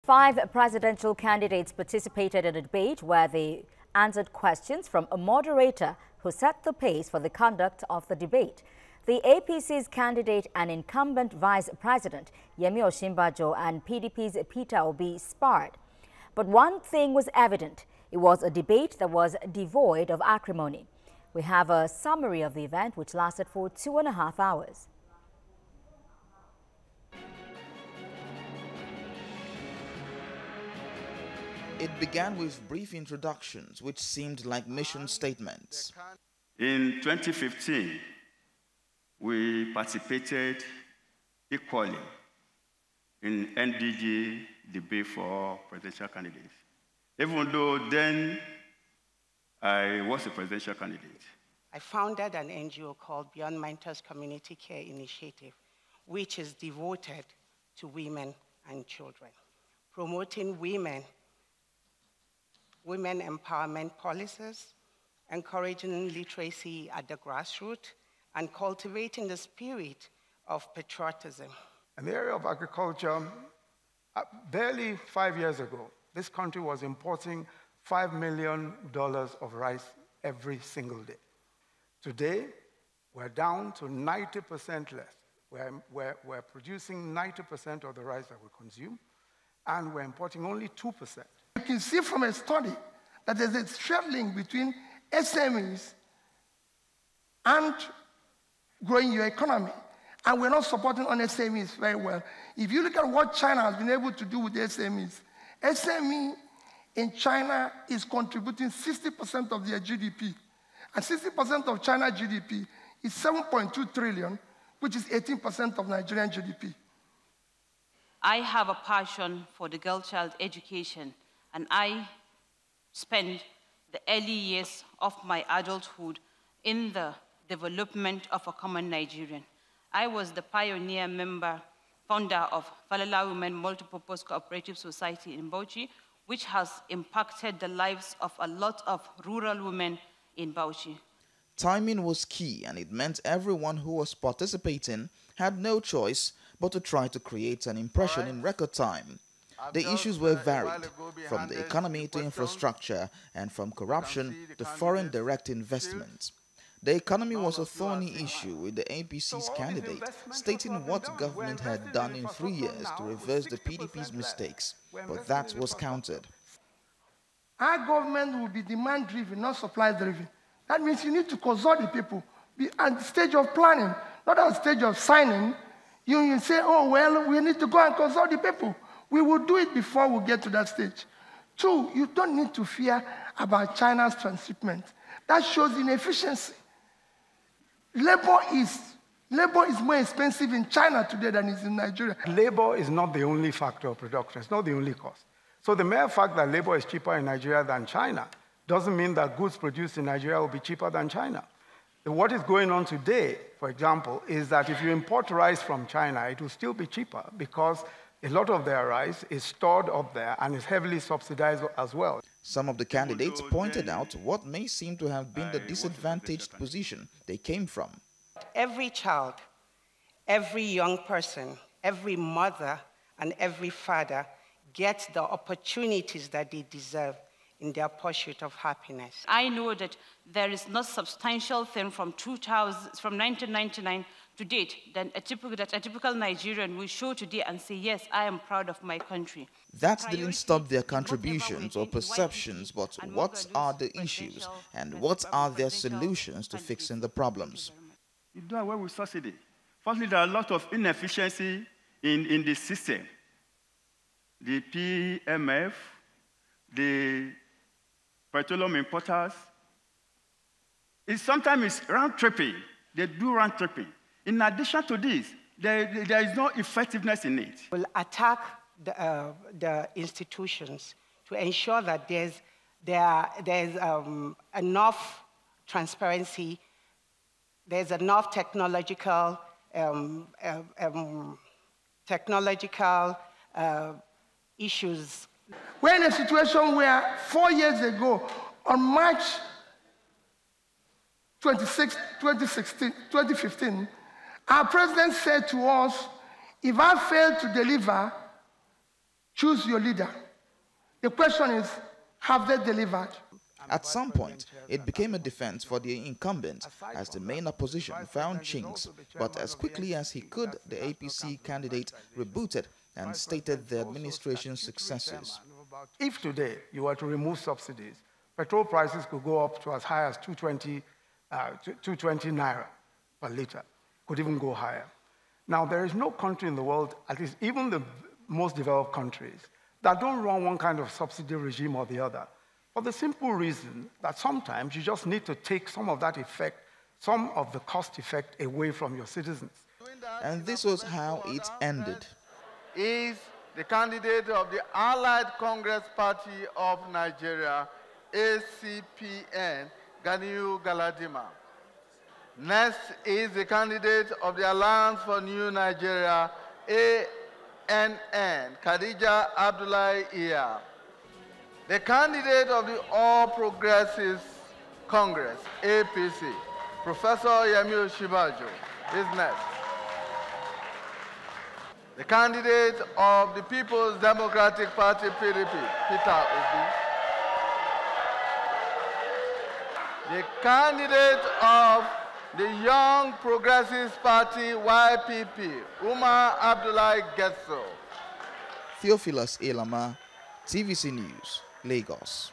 5 presidential candidates participated in a debate where they answered questions from a moderator who set the pace for the conduct of the debate. The APC's candidate and incumbent Vice President, Yemi Osinbajo, and PDP's Peter Obi sparred. But one thing was evident. It was a debate that was devoid of acrimony. We have a summary of the event, which lasted for 2.5 hours. It began with brief introductions, which seemed like mission statements. In 2015, we participated equally in NDG debate for presidential candidates, even though then I was a presidential candidate. I founded an NGO called Beyond Mentors Community Care Initiative, which is devoted to women and children, promoting women empowerment policies, encouraging literacy at the grassroots, and cultivating the spirit of patriotism. In the area of agriculture, barely 5 years ago, this country was importing $5 million of rice every single day. Today, we're down to 90% less. We're producing 90% of the rice that we consume, and we're importing only 2%. You can see from a study that there's a straight link between SMEs and growing your economy. And we're not supporting on SMEs very well. If you look at what China has been able to do with the SMEs, SME in China is contributing 60% of their GDP. And 60% of China's GDP is 7.2 trillion, which is 18% of Nigerian GDP. I have a passion for the girl-child education, and I spent the early years of my adulthood in the development of a common Nigerian. I was the pioneer member, founder of Falala Women Multipurpose Cooperative Society in Bauchi, which has impacted the lives of a lot of rural women in Bauchi. Timing was key, and it meant everyone who was participating had no choice but to try to create an impression in record time. The issues were varied, from the economy to infrastructure, and from corruption to foreign direct investment. The economy was a thorny issue, with the APC's candidate stating what government had done in 3 years to reverse the PDP's mistakes, but that was countered. Our government will be demand-driven, not supply-driven. That means you need to consult the people. Be at the stage of planning, not at the stage of signing. You say, oh, well, we need to go and consult the people. We will do it before we get to that stage. 2, you don't need to fear about China's transshipment. That shows inefficiency. Labor is more expensive in China today than it is in Nigeria. Labor is not the only factor of production. It's not the only cost. So the mere fact that labor is cheaper in Nigeria than China doesn't mean that goods produced in Nigeria will be cheaper than China. What is going on today, for example, is that if you import rice from China, it will still be cheaper because a lot of their rice is stored up there and is heavily subsidized as well. Some of the candidates pointed out what may seem to have been the disadvantaged position they came from. Every child, every young person, every mother, and every father gets the opportunities that they deserve in their pursuit of happiness. I know that there is no substantial thing from 1999 to date that a typical Nigerian will show today and say, yes, I am proud of my country. That didn't stop their contributions or perceptions, but what are the issues and what are their solutions to fixing the problems? You do away with subsidy. Firstly, there are a lot of inefficiency in the system. The PMF, the petroleum importers, sometimes it's round-tripping. They do round-tripping. In addition to this, there is no effectiveness in it. We'll attack the institutions to ensure that there's enough transparency, there's enough technological issues. We're in a situation where 4 years ago, on March 26, 2015, our president said to us, if I fail to deliver, choose your leader. The question is, have they delivered? At some point, it became a defense for the incumbent as the main opposition found chinks, but as quickly as he could, the APC candidate rebooted and stated the administration's successes. If today you were to remove subsidies, petrol prices could go up to as high as 220 naira per liter, could even go higher. Now, there is no country in the world, at least even the most developed countries, that don't run one kind of subsidy regime or the other, for the simple reason that sometimes you just need to take some of that effect, some of the cost effect away from your citizens. And this was how it ended. Is the candidate of the Allied Congress Party of Nigeria, ACPN, Ganiu Galadima. Next is the candidate of the Alliance for New Nigeria, ANN, Khadija Abdullahi Iya. The candidate of the All Progressives Congress, APC, Professor Yemi Osinbajo, is next. The candidate of the People's Democratic Party, PDP, Peter Obi. The candidate of the Young Progressives Party, YPP, Umar Abdullahi Getso. Theophilus Elama, TVC News, Lagos.